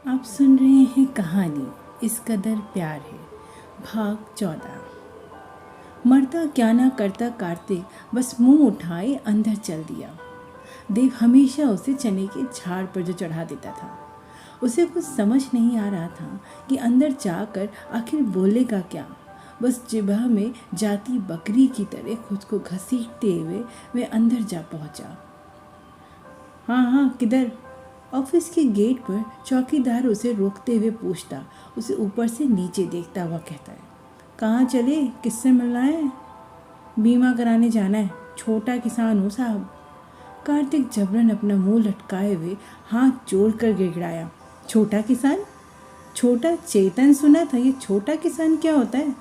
आप सुन रहे हैं कहानी इस कदर प्यार है, भाग 14। मरता क्या ना करता कार्तिक बस मुंह उठाए अंदर चल दिया। देव हमेशा उसे चने के झाड़ पर जो चढ़ा देता था। उसे कुछ समझ नहीं आ रहा था कि अंदर जाकर आखिर बोलेगा क्या। बस जिभा में जाती बकरी की तरह खुद को घसीटते हुए वह अंदर जा पहुंचा। हाँ हाँ, किधर? ऑफिस के गेट पर चौकीदार उसे रोकते हुए पूछता, उसे ऊपर से नीचे देखता हुआ कहता है, कहाँ चले, किससे मिलना है? बीमा कराने जाना है, छोटा किसान हूँ साहब। कार्तिक जबरन अपना मुंह लटकाए हुए हाथ जोड़कर गिड़गिड़ाया, छोटा किसान? छोटा चेतन सुना था, ये छोटा किसान क्या होता है?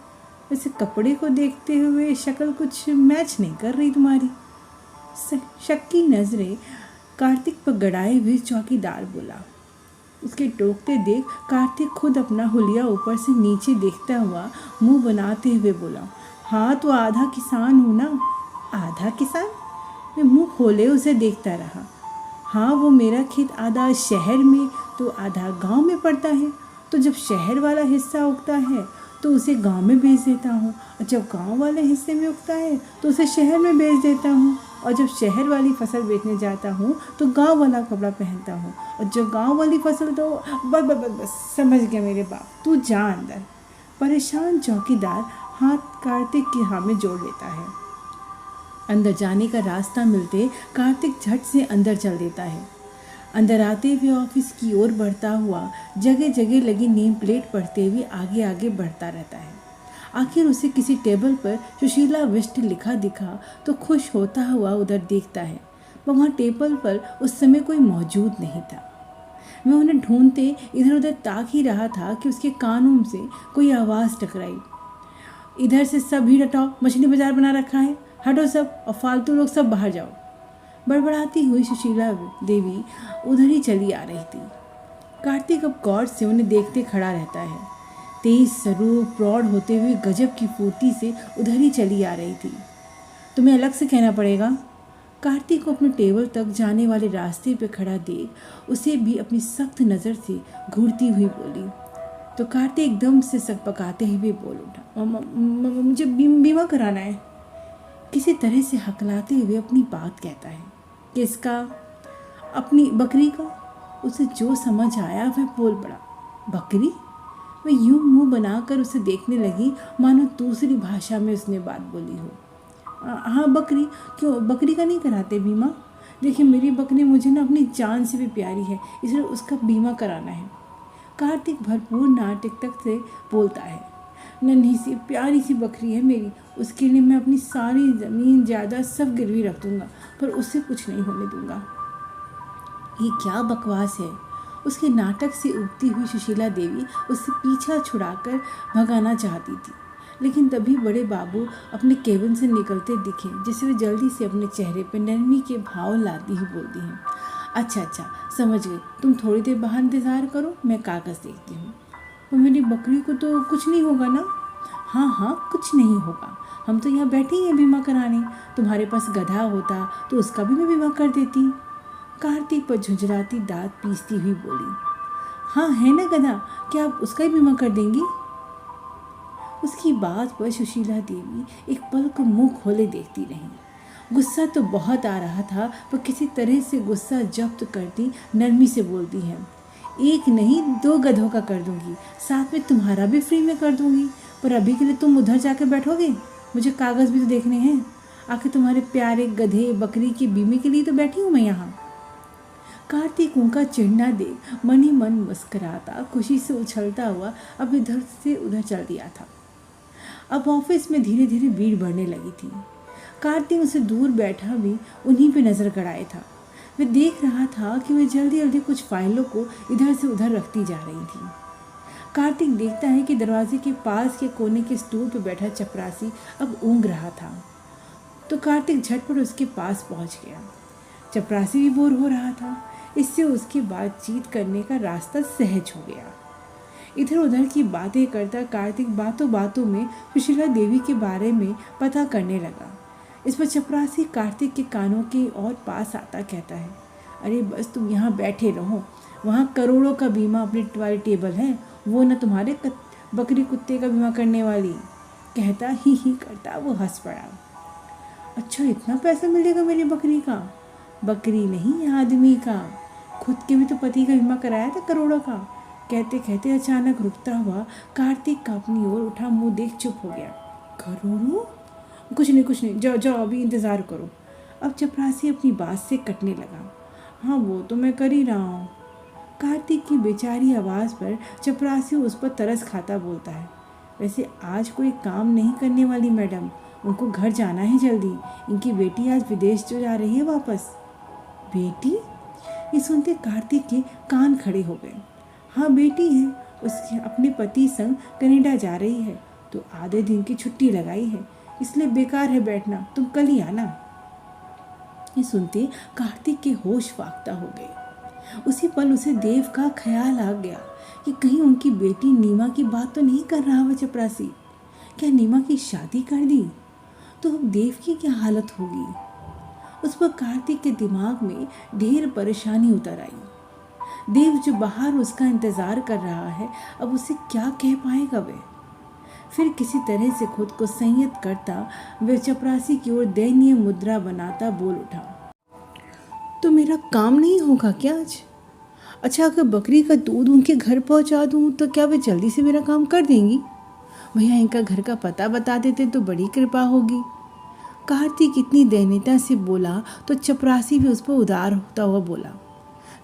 वैसे कपड़े को देखते हुए शक्ल कुछ मैच नहीं कर रही तुम्हारी। शक की नजरें कार्तिक पर गड़ाए हुए चौकीदार बोला। उसके टोकते देख कार्तिक खुद अपना हुलिया ऊपर से नीचे देखता हुआ मुंह बनाते हुए बोला, हाँ तो आधा किसान हूँ ना। आधा किसान? मैं मुंह खोले उसे देखता रहा। हाँ, वो मेरा खेत आधा शहर में तो आधा गांव में पड़ता है। तो जब शहर वाला हिस्सा उगता है तो उसे गांव में बेच देता हूँ, और जब गांव वाले हिस्से में उगता है तो उसे शहर में बेच देता हूँ, और जब शहर वाली फसल बेचने जाता हूँ तो गांव वाला कपड़ा पहनता हूँ, और जब गांव वाली फसल तो बस बस बस बस समझ गया मेरे बाप, तू जा अंदर। परेशान चौकीदार हाथ कार्तिक की हाँ में जोड़ लेता है। अंदर जाने का रास्ता मिलते कार्तिक झट से अंदर चल देता है। अंदर आते हुए ऑफिस की ओर बढ़ता हुआ जगह जगह लगी नेम प्लेट पढ़ते हुए आगे आगे बढ़ता रहता है। आखिर उसे किसी टेबल पर सुशीला विष्ट लिखा दिखा तो खुश होता हुआ उधर देखता है, पर वहाँ टेबल पर उस समय कोई मौजूद नहीं था। वह उन्हें ढूंढते इधर उधर ताक ही रहा था कि उसके कानों से कोई आवाज़ टकराई, इधर से सब भीड़ हटाओ, मछली बाजार बना रखा है, हटो सब, और फालतू लोग सब बाहर जाओ। बड़बड़ाती हुई सुशीला देवी उधर ही चली आ रही थी। कार्तिक अब गौर से उन्हें देखते खड़ा रहता है। तेज स्वरूप प्रौढ़ होते हुए गजब की फुर्ती से उधर ही चली आ रही थी। तुम्हें अलग से कहना पड़ेगा। कार्तिक को अपने टेबल तक जाने वाले रास्ते पे खड़ा देख उसे भी अपनी सख्त नज़र से घूरती हुई बोली। तो कार्तिक एकदम से सकपकाते हुए बोल उठा, मुझे बीमा कराना है। किसी तरह से हकलाते हुए अपनी बात कहता है। किसका? अपनी बकरी का। उसे जो समझ आया वह बोल पड़ा, बकरी? वह यूं मुंह बनाकर उसे देखने लगी मानो दूसरी भाषा में उसने बात बोली हो। हाँ बकरी, क्यों बकरी का नहीं कराते बीमा? देखिए मेरी बकरी मुझे ना अपनी जान से भी प्यारी है, इसलिए उसका बीमा कराना है। कार्तिक भरपूर नाटक से बोलता है। नन्ही सी प्यारी सी बकरी है मेरी, उसके लिए मैं अपनी सारी ज़मीन जायदाद सब गिरवी रख दूंगा, पर उससे कुछ नहीं होने दूंगा। ये क्या बकवास है? उसके नाटक से उगती हुई सुशीला देवी उससे पीछा छुड़ाकर भगाना चाहती थी, लेकिन तभी बड़े बाबू अपने केबिन से निकलते दिखे, जिसे वे जल्दी से अपने चेहरे पर नरमी के भाव लाती ही बोलती हैं, अच्छा अच्छा समझ गई, तुम थोड़ी देर बाहर इंतज़ार करो, मैं कागज़ देखती हूँ। और मेरी बकरी को तो कुछ नहीं होगा ना? हाँ हाँ, कुछ नहीं होगा, हम तो यहाँ बैठे ही हैं बीमा कराने। तुम्हारे पास गधा होता तो उसका भी मैं बीमा कर देती। कार्तिक पर झुंझलाती दांत पीसती हुई बोली, हाँ है ना गधा, क्या आप उसका ही बीमा कर देंगी? उसकी बात पर सुशीला देवी एक पल को मुंह खोले देखती रही। गुस्सा तो बहुत आ रहा था, पर किसी तरह से गुस्सा जब्त करती नरमी से बोलती है, एक नहीं 2 गधों का कर दूंगी, साथ में तुम्हारा भी फ्री में कर दूंगी, पर अभी के लिए तुम उधर जाकर बैठोगे, मुझे कागज़ भी तो देखने हैं। आखिर तुम्हारे प्यारे गधे बकरी के बीमे के लिए तो बैठी हूँ मैं यहाँ। कार्तिक उनका चिढ़ना देख मन ही मन मुस्कुराता खुशी से उछलता हुआ अब इधर से उधर चल दिया था। अब ऑफिस में धीरे धीरे भीड़ बढ़ने लगी थी। कार्तिक उसे दूर बैठा भी उन्हीं पे नज़र गड़ाए था। वह देख रहा था कि वह जल्दी जल्दी कुछ फाइलों को इधर से उधर रखती जा रही थी। कार्तिक देखता है कि दरवाजे के पास के कोने के स्टूल पर बैठा चपरासी अब ऊँग रहा था, तो कार्तिक झटपट उसके पास पहुंच गया। चपरासी भी बोर हो रहा था, इससे उसकी बातचीत करने का रास्ता सहज हो गया। इधर उधर की बातें करता कार्तिक बातों बातों में सुशीला देवी के बारे में पता करने लगा। इस पर चपरासी कार्तिक के कानों के और पास आता कहता है, अरे बस तुम यहाँ बैठे रहो, वहाँ करोड़ों का बीमा अपने वाली टेबल है, वो न तुम्हारे बकरी कुत्ते का बीमा करने वाली। कहता ही करता वो हंस पड़ा। अच्छा, इतना पैसा मिलेगा मेरी बकरी का? बकरी नहीं, आदमी का। खुद के भी तो पति का बीमा कराया था करोड़ों का। कहते कहते अचानक रुकता हुआ कार्तिक का अपनी ओर उठा मुंह देख चुप हो गया। करोड़ों? कुछ नहीं, जाओ जाओ, अभी इंतज़ार करो। अब चपरासी अपनी बात से कटने लगा। हाँ, वो तो मैं कर ही रहा हूँ। कार्तिक की बेचारी आवाज़ पर चपरासी उस पर तरस खाता बोलता है, वैसे आज कोई काम नहीं करने वाली मैडम, उनको घर जाना है जल्दी। इनकी बेटी आज विदेश जो जा रही है वापस। बेटी? ये सुनते कार्तिक के कान खड़े हो गए। हाँ, बेटी है, उसके अपने पति संग कनाडा जा रही है, तो आधे दिन की छुट्टी लगाई है, इसलिए बेकार है बैठना, तुम कल ही आना। ये सुनते कार्तिक के होश फाख्ता हो गए। उसी पल उसे देव का ख्याल आ गया कि कहीं उनकी बेटी नीमा की बात तो नहीं कर रहा वह चपरासी। क्या नीमा की शादी कर दी? तो अब देव की क्या हालत होगी? उस पर कार्तिक के दिमाग में ढेर परेशानी उतर आई। देव जो बाहर उसका इंतज़ार कर रहा है, अब उसे क्या कह पाएगा वह? फिर किसी तरह से खुद को संयत करता वह चपरासी की ओर दयनीय मुद्रा बनाता बोल उठा, तो मेरा काम नहीं होगा क्या आज? अच्छा, अगर बकरी का दूध उनके घर पहुंचा दूं तो क्या वे जल्दी से मेरा काम कर देंगी? भैया इनका घर का पता बता देते तो बड़ी कृपा होगी। कार्तिक इतनी दयनीयता से बोला तो चपरासी भी उस पर उदार होता हुआ बोला,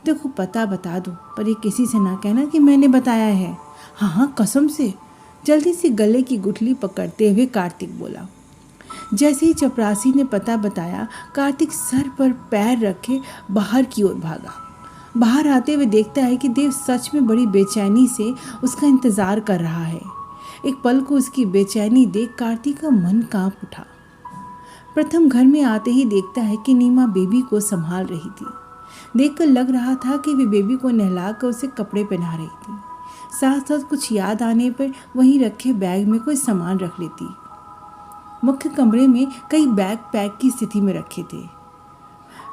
देखो पता बता दो, पर ये किसी से ना कहना कि मैंने बताया है। हाँ, कसम से। जल्दी से गले की गुठली पकड़ते हुए कार्तिक बोला। जैसे ही चपरासी ने पता बताया, कार्तिक सर पर पैर रखे बाहर की ओर भागा। बाहर आते हुए देखता है कि देव सच में बड़ी बेचैनी से उसका इंतज़ार कर रहा है। एक पल को उसकी बेचैनी देख कार्तिक का मन कांप उठा। प्रथम घर में आते ही देखता है कि नीमा बेबी को संभाल रही थी। देखकर लग रहा था कि वे बेबी को नहलाकर उसे कपड़े पहना रही थी। साथ साथ कुछ याद आने पर वहीं रखे बैग में कोई सामान रख लेती। मुख्य कमरे में कई बैग पैक की स्थिति में रखे थे।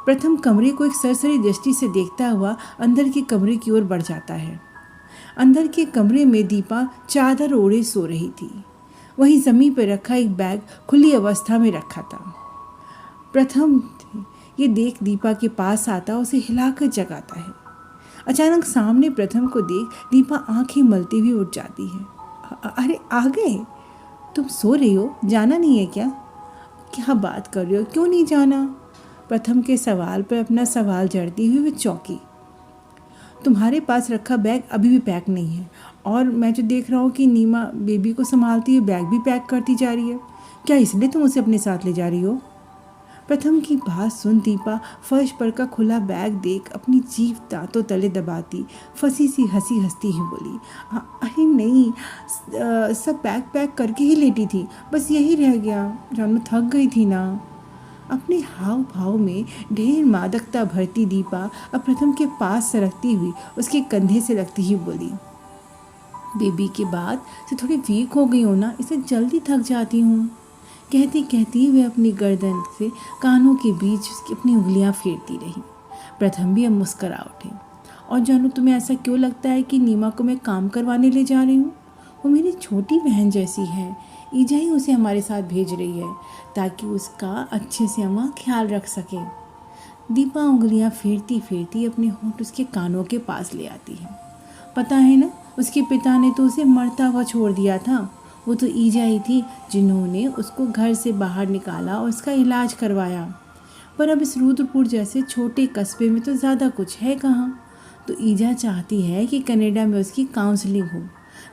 प्रथम कमरे को एक सरसरी दृष्टि से देखता हुआ अंदर के कमरे की ओर बढ़ जाता है। अंदर के कमरे में दीपा चादर ओढ़े सो रही थी। वहीं जमीन पर रखा एक बैग खुली अवस्था में रखा था। प्रथम ये देख दीपा के पास आता उसे हिलाकर जगाता है। अचानक सामने प्रथम को देख दीपा आंखें मलती हुई उठ जाती है। अरे आ गए? तुम सो रही हो, जाना नहीं है क्या? क्या बात कर रहे हो, क्यों नहीं जाना? प्रथम के सवाल पर अपना सवाल जड़ती हुई वह चौंकी। तुम्हारे पास रखा बैग अभी भी पैक नहीं है, और मैं जो देख रहा हूँ कि नीमा बेबी को संभालती हुई बैग भी पैक करती जा रही है, क्या इसलिए तुम उसे अपने साथ ले जा रही हो? प्रथम की बात सुन दीपा फर्श पर का खुला बैग देख अपनी जीभ दांतों तले दबाती फंसी सी हंसी हंसती ही बोली, अरे नहीं, सब बैग पैक करके ही लेटी थी, बस यही रह गया, जानू थक गई थी ना। अपने हाव भाव में ढेर मादकता भरती दीपा अब प्रथम के पास सरकती हुई उसके कंधे से लगती ही बोली, बेबी के बाद से थोड़ी वीक हो गई हो ना, इससे जल्दी थक जाती हूँ। कहती कहती वे अपनी गर्दन से कानों के बीच उसकी अपनी उंगलियां फेरती रही। प्रथम भी अब मुस्करा उठे। और जानू, तुम्हें ऐसा क्यों लगता है कि नीमा को मैं काम करवाने ले जा रही हूँ? वो मेरी छोटी बहन जैसी है, ईजा ही उसे हमारे साथ भेज रही है ताकि उसका अच्छे से अम्मा ख्याल रख सके। दीपा उंगलियां फेरती फेरती अपने होंठ उसके कानों के पास ले आती है। पता है ना, उसके पिता ने तो उसे मरता हुआ छोड़ दिया था। वो तो ईजा ही थी जिन्होंने उसको घर से बाहर निकाला और उसका इलाज करवाया। पर अब इस रुद्रपुर जैसे छोटे कस्बे में तो ज़्यादा कुछ है कहाँ। तो ईजा चाहती है कि कनाडा में उसकी काउंसलिंग हो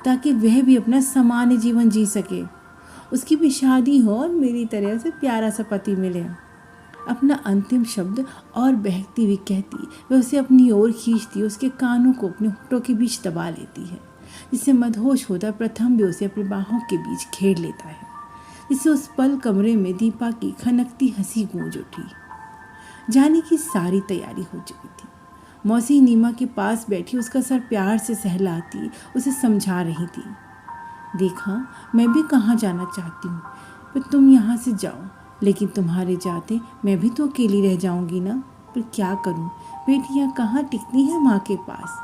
ताकि वह भी अपना सामान्य जीवन जी सके, उसकी भी शादी हो और मेरी तरह से प्यारा सा पति मिले। अपना अंतिम शब्द और बहकती हुई कहती वह उसे अपनी ओर खींचती, उसके कानों को अपने होठों के बीच दबा लेती है, जिससे मदहोश होता प्रथम भी उसे अपनी बाहों के बीच घेर लेता है। जिससे उस पल कमरे में दीपा की खनकती हंसी गूंज उठी। जाने की सारी तैयारी हो चुकी थी। मौसी नीमा के पास बैठी उसका सर प्यार से सहलाती उसे समझा रही थी, देखा मैं भी कहाँ जाना चाहती हूँ, पर तुम यहाँ से जाओ, लेकिन तुम्हारे जाते मैं भी तो अकेली रह जाऊँगी ना। पर क्या करूँ, बेटियां कहाँ टिकती हैं माँ के पास।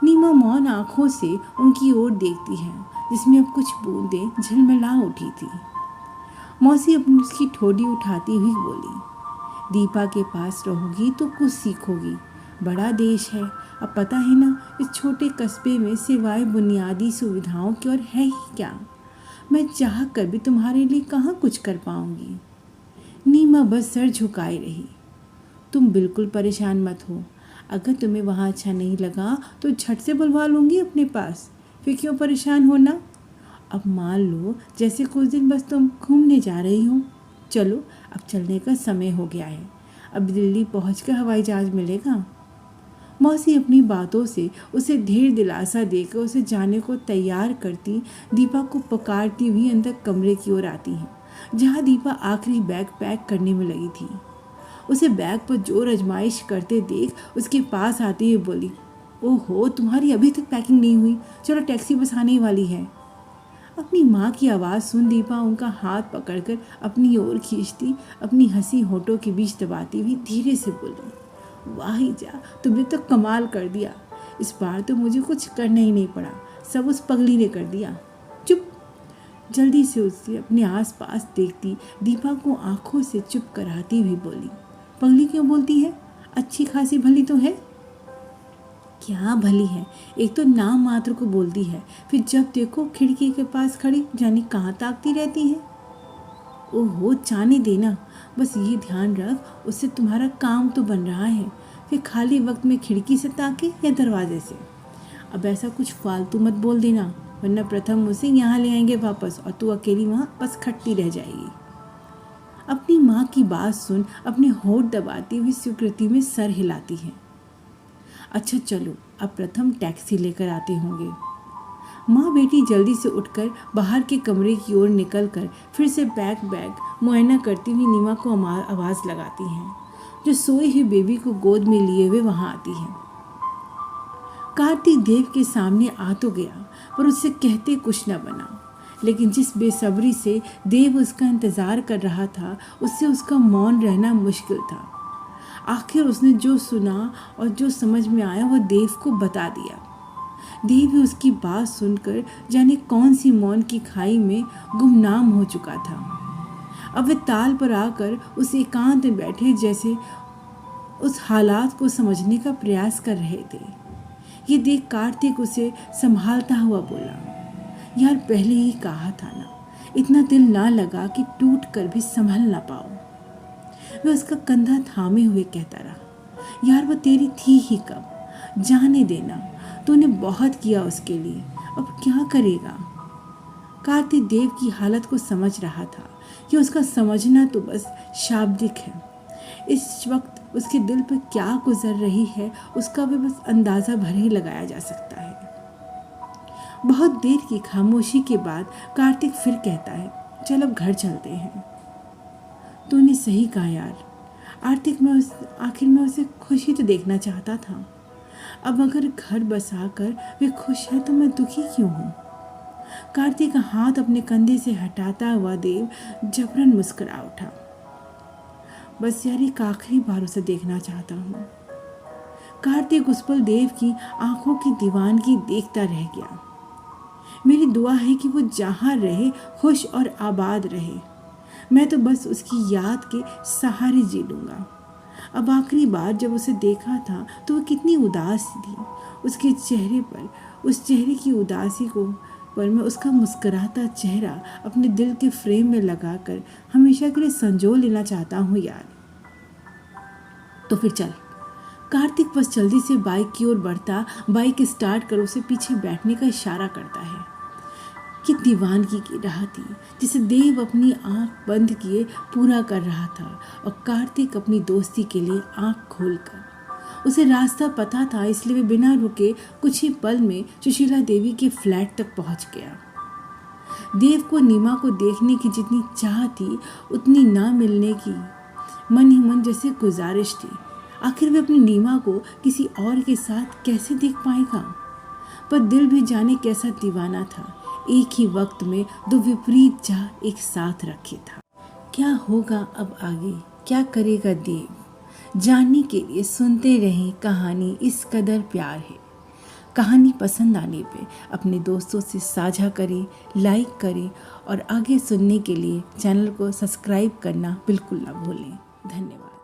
नीमा मौन आंखों से उनकी ओर देखती है जिसमें अब कुछ बूंदें झलमला उठी थी। मौसी अपनी उसकी ठोड़ी उठाती हुई बोली, दीपा के पास रहोगी तो कुछ सीखोगी। बड़ा देश है, अब पता है ना इस छोटे कस्बे में सिवाय बुनियादी सुविधाओं की और है ही क्या। मैं चाह कर भी तुम्हारे लिए कहाँ कुछ कर पाऊंगी। नीमा बस सर झुकाए रही। तुम बिल्कुल परेशान मत हो, अगर तुम्हें वहाँ अच्छा नहीं लगा तो झट से बुलवा लूँगी अपने पास, फिर क्यों परेशान होना। अब मान लो जैसे कुछ दिन बस तुम घूमने जा रही हो। चलो अब चलने का समय हो गया है, अब दिल्ली पहुंचकर हवाई जहाज़ मिलेगा। मौसी अपनी बातों से उसे ढेर दिलासा देकर उसे जाने को तैयार करती दीपा को पुकारती हुई अंदर कमरे की ओर आती हैं, जहाँ दीपा आखिरी बैग पैक करने में लगी थी। उसे बैग पर जोर आजमाइश करते देख उसके पास आती हुई बोली, ओहो तुम्हारी अभी तक पैकिंग नहीं हुई, चलो टैक्सी बस आने ही वाली है। अपनी माँ की आवाज़ सुन दीपा उनका हाथ पकड़कर अपनी ओर खींचती अपनी हंसी होठों के बीच दबाती हुई धीरे से बोली, वाह जा तुमने तो कमाल कर दिया, इस बार तो मुझे कुछ करना ही नहीं पड़ा, सब उस पगली ने कर दिया। चुप। जल्दी से उससे अपने आसपास देखती दीपा को आंखों से चुप कराती हुई बोली, पगली क्यों बोलती है, अच्छी खासी भली तो है। क्या भली है, एक तो नाम मात्र को बोलती है, फिर जब देखो खिड़की के पास खड़ी जाने कहाँ ताकती रहती है। ओहो जाने देना, बस ये ध्यान रख उससे तुम्हारा काम तो बन रहा है, फिर खाली वक्त में खिड़की से ताके या दरवाजे से। अब ऐसा कुछ फालतू मत बोल देना, वरना प्रथम उसे यहाँ ले आएंगे वापस और तू अकेली वहाँ बस खटती रह जाएगी। अपनी माँ की बात सुन अपने होठ दबाती हुई स्वीकृति में सर हिलाती है। अच्छा चलो अब प्रथम टैक्सी लेकर आते होंगे। माँ बेटी जल्दी से उठकर बाहर के कमरे की ओर निकलकर फिर से बैग मुआयना करती हुई नीमा को आवाज़ लगाती हैं, जो सोई हुई बेबी को गोद में लिए हुए वहाँ आती है। कार्तिक देव के सामने आ तो गया पर उससे कहते कुछ न बना, लेकिन जिस बेसब्री से देव उसका इंतज़ार कर रहा था उससे उसका मौन रहना मुश्किल था। आखिर उसने जो सुना और जो समझ में आया वह देव को बता दिया। देव भी उसकी बात सुनकर जाने कौन सी मौन की खाई में गुमनाम हो चुका था। अब वे ताल पर आकर उस एकांत में बैठे जैसे उस हालात को समझने का प्रयास कर रहे थे। ये देख कार्तिक उसे संभालता हुआ बोला, यार पहले ही कहा था ना, इतना दिल ना लगा कि टूट कर भी संभल ना पाओ। वह उसका कंधा थामे हुए कहता रहा, यार वो तेरी थी ही कब, जाने देना, तूने बहुत किया उसके लिए, अब क्या करेगा। कार्तिक देव की हालत को समझ रहा था कि उसका समझना तो बस शाब्दिक है। इस वक्त उसके दिल पर क्या गुजर रही है उसका भी बस अंदाज़ा भर ही लगाया जा सकता है। बहुत देर की खामोशी के बाद कार्तिक फिर कहता है, चल अब घर चलते हैं। तूने सही कहा यार, आखिर मैं उसे खुशी तो देखना चाहता था। अब अगर घर बसाकर वे खुश है तो मैं दुखी क्यों हूँ। कार्तिक का हाथ अपने कंधे से हटाता हुआ देव जबरन मुस्कुरा उठा। बस यार एक आखिरी बार उसे देखना चाहता हूँ। कार्तिक उस पल देव की आंखों की दीवानगी देखता रह गया। मेरी दुआ है कि वो जहाँ रहे खुश और आबाद रहे, मैं तो बस उसकी याद के सहारे जी लूँगा। अब आखिरी बार जब उसे देखा था तो वो कितनी उदास थी। उसके चेहरे पर, उस चेहरे की उदासी को पर मैं उसका मुस्कुराता चेहरा अपने दिल के फ्रेम में लगाकर हमेशा के लिए संजो लेना चाहता हूँ यार। तो फिर चल। कार्तिक बस जल्दी से बाइक की ओर बढ़ता बाइक स्टार्ट कर उसे पीछे बैठने का इशारा करता है। कि दीवानगी की राह थी जिसे देव अपनी आंख बंद किए पूरा कर रहा था और कार्तिक अपनी दोस्ती के लिए आंख खोलकर। उसे रास्ता पता था, इसलिए वे बिना रुके कुछ ही पल में सुशीला देवी के फ्लैट तक पहुंच गया। देव को नीमा को देखने की जितनी चाह थी उतनी ना मिलने की मन ही मन जैसे गुजारिश थी। आखिर वे अपनी नीमा को किसी और के साथ कैसे देख पाएगा। पर दिल भी जाने कैसा दीवाना था, एक ही वक्त में दो विपरीत चाह एक साथ रखे था। क्या होगा अब आगे, क्या करेगा देव। जानने के लिए सुनते रहें कहानी इस कदर प्यार है। कहानी पसंद आने पे अपने दोस्तों से साझा करें, लाइक करें और आगे सुनने के लिए चैनल को सब्सक्राइब करना बिल्कुल ना भूलें। धन्यवाद।